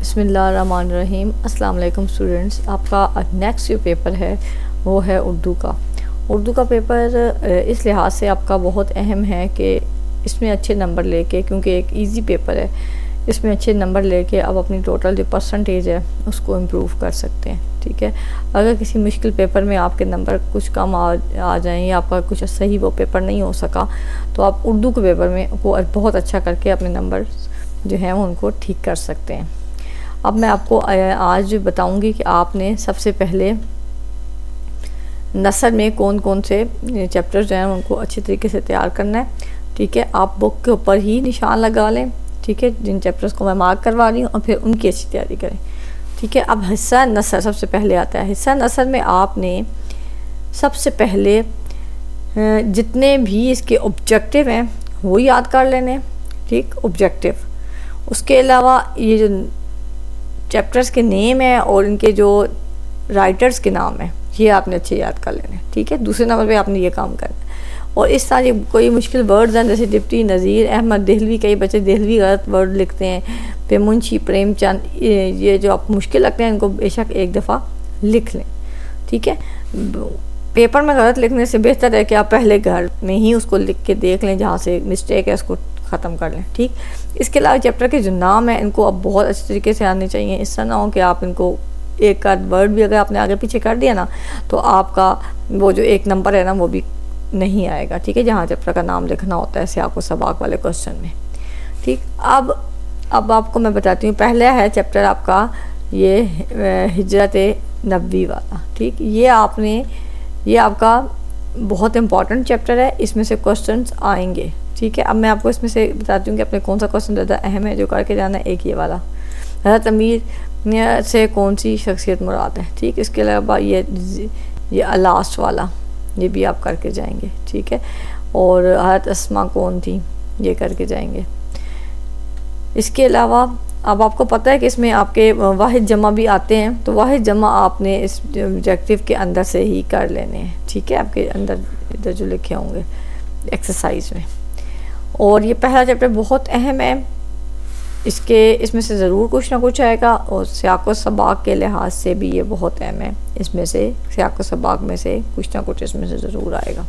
بسم اللہ الرحمن الرحیم۔ السلام علیکم اسٹوڈنٹس، آپ کا نیکسٹ جو پیپر ہے وہ ہے اردو کا۔ اردو کا پیپر اس لحاظ سے آپ کا بہت اہم ہے کہ اس میں اچھے نمبر لے کے، کیونکہ ایک ایزی پیپر ہے، اس میں اچھے نمبر لے کے آپ اپنی ٹوٹل جو پرسنٹیج ہے اس کو امپروو کر سکتے ہیں، ٹھیک ہے۔ اگر کسی مشکل پیپر میں آپ کے نمبر کچھ کم آ جائیں یا آپ کا کچھ صحیح وہ پیپر نہیں ہو سکا، تو آپ اردو کے پیپر میں کو بہت اچھا کر کے اپنے نمبر جو ہیں ان کو ٹھیک کر سکتے ہیں۔ اب میں آپ کو آج بتاؤں گی کہ آپ نے سب سے پہلے نثر میں کون کون سے چیپٹر جو ہیں ان کو اچھے طریقے سے تیار کرنا ہے، ٹھیک ہے۔ آپ بک کے اوپر ہی نشان لگا لیں، ٹھیک ہے، جن چیپٹرز کو میں مارک کروا رہی ہوں، اور پھر ان کی اچھی تیاری کریں، ٹھیک ہے۔ اب حصہ نثر سب سے پہلے آتا ہے۔ حصہ نثر میں آپ نے سب سے پہلے جتنے بھی اس کے آبجیکٹیو ہیں وہ یاد کر لینے، ٹھیک، آبجیکٹیو۔ اس کے علاوہ یہ جو چیپٹرز کے نیم ہیں اور ان کے جو رائٹرز کے نام ہیں یہ آپ نے اچھے یاد کر لینے، ٹھیک ہے۔ دوسرے نمبر پہ آپ نے یہ کام کرنا ہے۔ اور اس طرح یہ کوئی مشکل ورڈز ہیں جیسے ڈپٹی، نظیر، احمد، دہلوی، کئی بچے دہلوی غلط ورڈ لکھتے ہیں، پھر منشی، پریم چند، یہ جو آپ مشکل لگتے ہیں ان کو بے شک ایک دفعہ لکھ لیں، ٹھیک ہے۔ پیپر میں غلط لکھنے سے بہتر ہے کہ آپ پہلے گھر میں ہی اس کو لکھ کے دیکھ لیں، جہاں سے مسٹیک ہے اس کو ختم کر لیں، ٹھیک۔ اس کے علاوہ چیپٹر کے جو نام ہیں ان کو اب بہت اچھے طریقے سے آنے چاہیے، اس طرح نہ ہو کہ آپ ان کو ایک آدھ ورڈ بھی اگر آپ نے آگے پیچھے کر دیا نا تو آپ کا وہ جو ایک نمبر ہے نا وہ بھی نہیں آئے گا، ٹھیک ہے، جہاں چیپٹر کا نام لکھنا ہوتا ہے سیاق و سباق والے کوشچن میں، ٹھیک۔ اب آپ کو میں بتاتی ہوں، پہلا ہے چیپٹر آپ کا یہ ہجرت نبوی والا، ٹھیک۔ یہ آپ کا بہت امپورٹنٹ چیپٹر ہے، اس میں سے کوشچنس آئیں گے، ٹھیک ہے۔ اب میں آپ کو اس میں سے بتاتی ہوں کہ اپنے کون سا کوشچن زیادہ اہم ہے جو کر کے جانا ہے۔ ایک یہ والا، حضرت امیر سے کون سی شخصیت مراد ہے، ٹھیک۔ اس کے علاوہ یہ لاسٹ والا یہ بھی آپ کر کے جائیں گے، ٹھیک ہے۔ اور حضرت اسما کون تھی یہ کر کے جائیں گے۔ اس کے علاوہ اب آپ کو پتہ ہے کہ اس میں آپ کے واحد جمع بھی آتے ہیں، تو واحد جمع آپ نے اس آبجیکٹیو کے اندر سے ہی کر لینے ہیں، ٹھیک ہے، آپ کے اندر ادھر جو لکھے ہوں گے ایکسرسائز میں۔ اور یہ پہلا چیپٹر بہت اہم ہے، اس میں سے ضرور کچھ نہ کچھ آئے گا، اور سیاق و سباق کے لحاظ سے بھی یہ بہت اہم ہے، اس میں سے سیاق و سباق میں سے کچھ نہ کچھ اس میں سے ضرور آئے گا،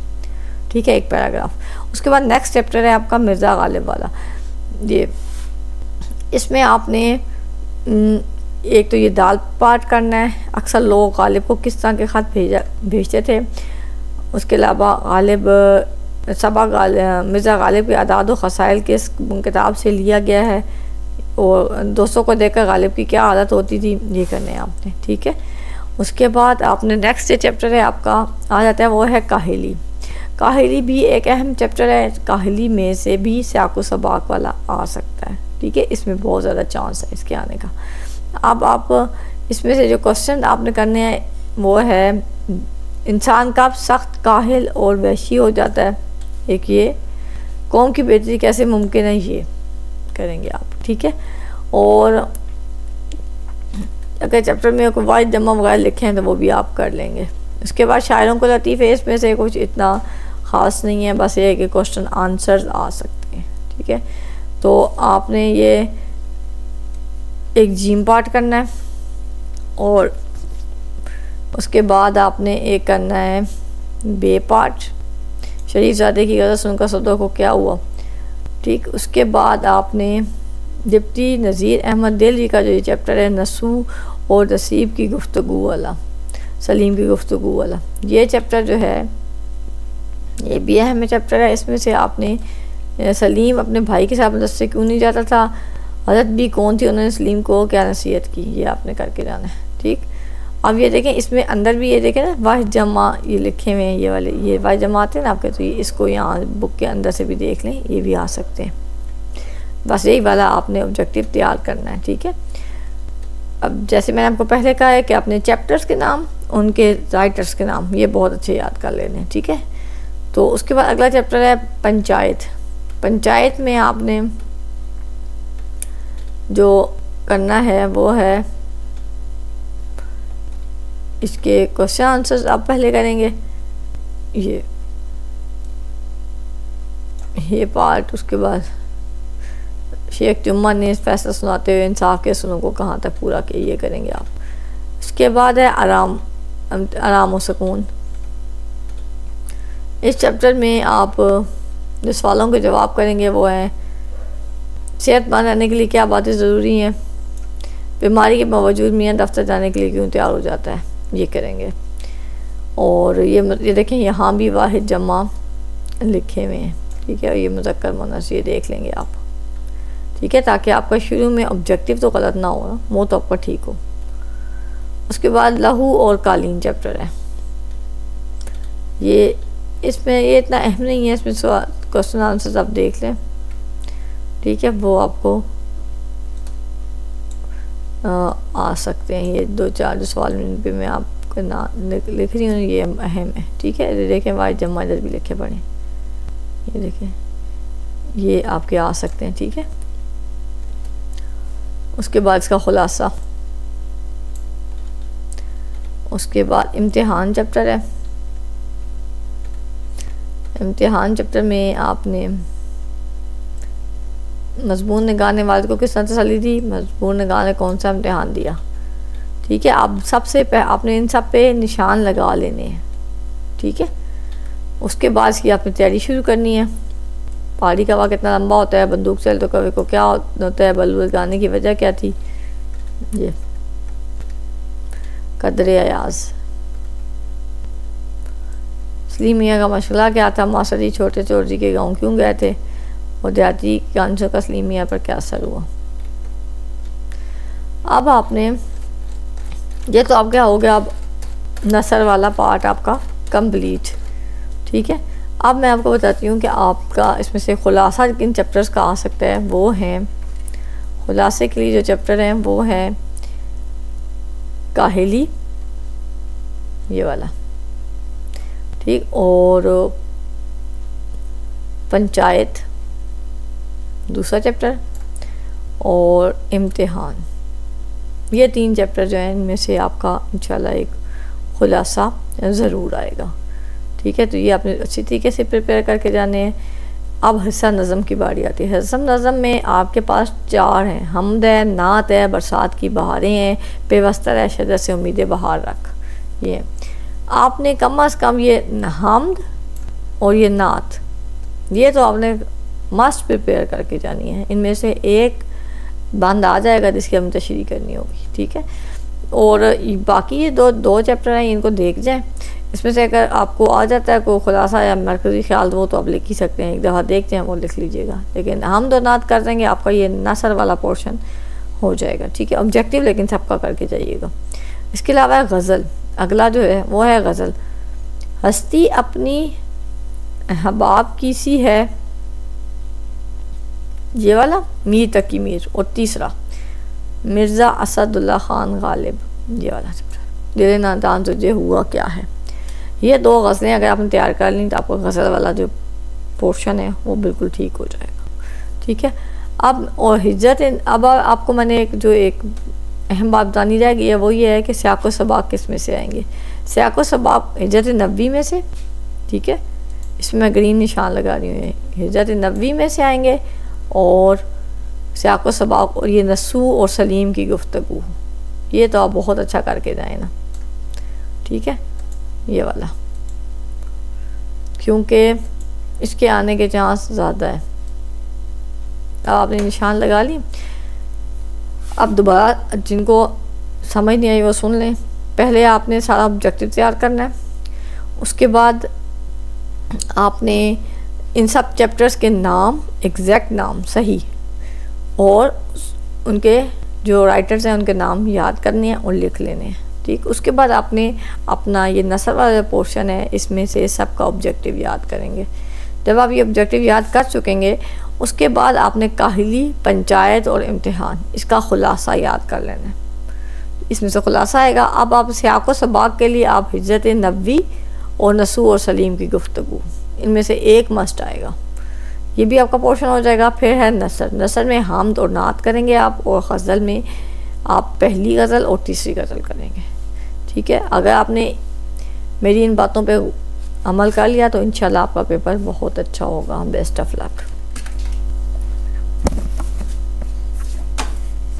ٹھیک ہے، ایک پیراگراف۔ اس کے بعد نیکسٹ چیپٹر ہے آپ کا مرزا غالب والا۔ اس میں آپ نے ایک تو یہ دال پارٹ کرنا ہے، اکثر لوگ غالب کو کس طرح کے خط بھیجتے تھے۔ اس کے علاوہ مرزا غالب کے اعداد و خسائل کس کتاب سے لیا گیا ہے، اور دوستوں کو دیکھ کر غالب کی کیا عادت ہوتی تھی، یہ کرنے ہیں آپ نے، ٹھیک ہے۔ اس کے بعد آپ نے نیکسٹ چیپٹر ہے آپ کا آ جاتا ہے وہ ہے کاہلی۔ کاہلی بھی ایک اہم چیپٹر ہے، کاہلی میں سے بھی سیاق و سباق والا آ سکتا ہے، ٹھیک ہے، اس میں بہت زیادہ چانس ہے اس کے آنے کا۔ اب آپ اس میں سے جو کوشچن آپ نے کرنے ہیں وہ ہے انسان کب سخت کاہل اور وحشی ہو جاتا ہے، ایک یہ قوم کی بہتری کیسے ممکن ہے، یہ کریں گے آپ، ٹھیک ہے۔ اور اگر چیپٹر میں کوئی واحد جمع وغیرہ لکھے ہیں تو وہ بھی آپ کر لیں گے۔ اس کے بعد شاعروں کو لطیف ہے، اس میں سے کچھ اتنا خاص نہیں ہے، بس یہ ہے کہ کوشچن آنسرز آ سکتے ہیں، ٹھیک ہے۔ تو آپ نے یہ ایک جیم پارٹ کرنا ہے، اور اس کے بعد آپ نے ایک کرنا ہے بے پارٹ، شریف زادے کی غزل سن کر صدر کو کیا ہوا، ٹھیک۔ اس کے بعد آپ نے ڈپٹی، نظیر، احمد، دہلوی کا جو یہ چیپٹر ہے نسو اور نصیب کی گفتگو والا، سلیم کی گفتگو والا، یہ چیپٹر جو ہے یہ بھی اہم چیپٹر ہے۔ اس میں سے آپ نے سلیم اپنے بھائی کے ساتھ مدرسے کیوں نہیں جاتا تھا، حضرت بھی کون تھی، انہوں نے سلیم کو کیا نصیحت کی، یہ آپ نے کر کے جانا ہے، ٹھیک۔ اب یہ دیکھیں اس میں اندر بھی یہ دیکھیں نا واحد جمع یہ لکھے ہوئے ہیں، یہ والے یہ واحد جمع آتے ہیں نا آپ کے، تو اس کو یہاں بک کے اندر سے بھی دیکھ لیں، یہ بھی آ سکتے ہیں۔ بس یہی والا آپ نے آبجیکٹیو تیار کرنا ہے، ٹھیک ہے۔ اب جیسے میں نے آپ کو پہلے کہا ہے کہ اپنے چیپٹرز کے نام، ان کے رائٹرز کے نام یہ بہت اچھے یاد کر لینے ہیں، ٹھیک ہے۔ تو اس کے بعد اگلا چیپٹر ہے پنچایت۔ پنچایت میں آپ نے جو کرنا ہے وہ ہے اس کے کوشچن آنسرز آپ پہلے کریں گے، یہ پارٹ، اس کے بعد شیخ جمعہ نے فیصلہ سناتے ہوئے انصاف کے اصولوں کو کہاں تک پورا کیا، یہ کریں گے آپ. اس کے بعد ہے آرام و سکون. اس چیپٹر میں آپ جو سوالوں کے جواب کریں گے وہ ہیں صحت مند رہنے کے لیے کیا باتیں ضروری ہیں، بیماری کے باوجود میاں دفتر جانے کے لیے کیوں تیار ہو جاتا ہے، یہ کریں گے. اور یہ دیکھیں یہاں بھی واحد جمع لکھے ہوئے ہیں، ٹھیک ہے. اور یہ مذکر مؤنث یہ دیکھ لیں گے آپ، ٹھیک ہے، تاکہ آپ کا شروع میں آبجیکٹیو تو غلط نہ ہو، وہ تو آپ کا ٹھیک ہو. اس کے بعد لہو اور قالین چیپٹر ہے. اس میں یہ اتنا اہم نہیں ہے، اس میں کوسچن آنسرز آپ دیکھ لیں، ٹھیک ہے، وہ آپ کو آ سکتے ہیں. یہ 2-4 جو سوال پہ میں آپ کا نام لکھ رہی ہوں یہ اہم ہے، ٹھیک ہے. دیکھیں واحد جمع ادھر بھی لکھے پڑھیں، یہ دیکھیں یہ آپ کے آ سکتے ہیں، ٹھیک ہے. اس کے بعد اس کا خلاصہ. اس کے بعد امتحان چیپٹر ہے. امتحان چیپٹر میں آپ نے مضمون نگار نے والد کو کس طرح تسلی دی، مضمون نگار نے کون سا امتحان دیا، ٹھیک ہے. آپ نے ان سب پہ نشان لگا لینے ہیں، ٹھیک ہے. اس کے بعد اس کی آپ نے تیاری شروع کرنی ہے. پہاڑی کا واقعہ کتنا لمبا ہوتا ہے، بندوق سے تو کوے کو کیا ہوتا ہے، بلبل گانے کی وجہ کیا تھی، یہ قدر ایاز. سلیم میاں کا مشغلہ کیا تھا، ماسٹر جی چھوٹے چور جی کے گاؤں کیوں گئے تھے، اور دیہاتی کانچوں کا سلیم میاں پر کیا اثر ہوا. اب آپ نے یہ تو آپ کیا ہو گیا، اب نثر والا پارٹ آپ کا کمپلیٹ، ٹھیک ہے. اب میں آپ کو بتاتی ہوں کہ آپ کا اس میں سے خلاصہ کن چیپٹرز کا آ سکتا ہے. وہ ہیں خلاصے کے لیے جو چیپٹر ہیں وہ ہیں کاہلی، یہ والا، ٹھیک، اور پنچایت دوسرا چیپٹر، اور امتحان. یہ 3 چیپٹر جو ہیں ان میں سے آپ کا انشاءاللہ ایک خلاصہ ضرور آئے گا، ٹھیک ہے. تو یہ آپ نے اچھی طریقے سے پریپیئر کر کے جانے ہیں. اب حصہ نظم کی باری آتی ہے. حصہ نظم میں آپ کے پاس 4 ہیں، حمد ہے، نعت ہے، برسات کی بہاریں ہیں، پیوستہ ہے، شجر سے امید بہار رکھ. یہ آپ نے کم از کم یہ حمد اور یہ نعت یہ تو آپ نے مسٹ پریپیئر کر کے جانی ہے. ان میں سے ایک بند آ جائے گا جس کی ہم تشریح کرنی ہوگی، ٹھیک ہے. اور باقی یہ دو چیپٹر ہیں، ان کو دیکھ جائیں. اس میں سے اگر آپ کو آ جاتا ہے کوئی خلاصہ یا مرکزی خیال وہ تو آپ لکھ ہی سکتے ہیں، ایک دفعہ دیکھ جائیں وہ لکھ لیجئے گا. لیکن ہم دو نعت کر دیں گے آپ کا یہ نثر والا پورشن ہو جائے گا، ٹھیک ہے. آبجیکٹیو لیکن سب کا کر کے جائیے گا. اس کے علاوہ غزل، اگلا جو ہے وہ ہے غزل. ہستی اپنی حباب کی سی ہے، یہ والا میر تقی میر. اور تیسرا مرزا اسد اللہ خان غالب، یہ والا چیپٹر دل نادان تجھے ہوا کیا ہے. یہ 2 غزلیں اگر آپ نے تیار کر لیں تو آپ کو غزل والا جو پورشن ہے وہ بالکل ٹھیک ہو جائے گا، ٹھیک ہے. اب اور ہجرت، اب آپ کو میں نے ایک اہم بات بتانی رہ گئی ہے، وہ یہ ہے کہ سیاق و سباق کس میں سے آئیں گے. سیاق و سباق ہجرت نبوی میں سے، ٹھیک ہے، اس میں میں گرین نشان لگا رہی ہوں، ہجرت نبوی میں سے آئیں گے. اور سیاق و سباق اور یہ نسو اور سلیم کی گفتگو، یہ تو آپ بہت اچھا کر کے جائیں نا، ٹھیک ہے. یہ والا کیونکہ اس کے آنے کے چانس زیادہ ہے. اب آپ نے نشان لگا لی. اب دوبارہ جن کو سمجھ نہیں آئی وہ سن لیں. پہلے آپ نے سارا آبجیکٹیو تیار کرنا ہے. اس کے بعد آپ نے ان سب چیپٹرز کے نام، ایگزیکٹ نام صحیح، اور ان کے جو رائٹرز ہیں ان کے نام یاد کرنے ہیں اور لکھ لینے ہیں، ٹھیک. اس کے بعد آپ نے اپنا یہ نثر والا پورشن ہے اس میں سے سب کا آبجیکٹیو یاد کریں گے. جب آپ یہ آبجیکٹیو یاد کر چکیں گے اس کے بعد آپ نے کاہلی، پنچایت اور امتحان اس کا خلاصہ یاد کر لینا ہے. اس میں سے خلاصہ آئے گا. اب آپ سیاق و سباق کے لیے آپ ہجرت نبوی اور نسو اور سلیم کی گفتگو ان میں سے ایک مسٹ آئے گا، یہ بھی آپ کا پورشن ہو جائے گا. پھر ہے نثر. نثر میں حمد اور نعت کریں گے آپ، اور غزل میں آپ پہلی غزل اور تیسری غزل کریں گے، ٹھیک ہے. اگر آپ نے میری ان باتوں پہ عمل کر لیا تو انشاءاللہ آپ کا پیپر بہت اچھا ہوگا. Best of look.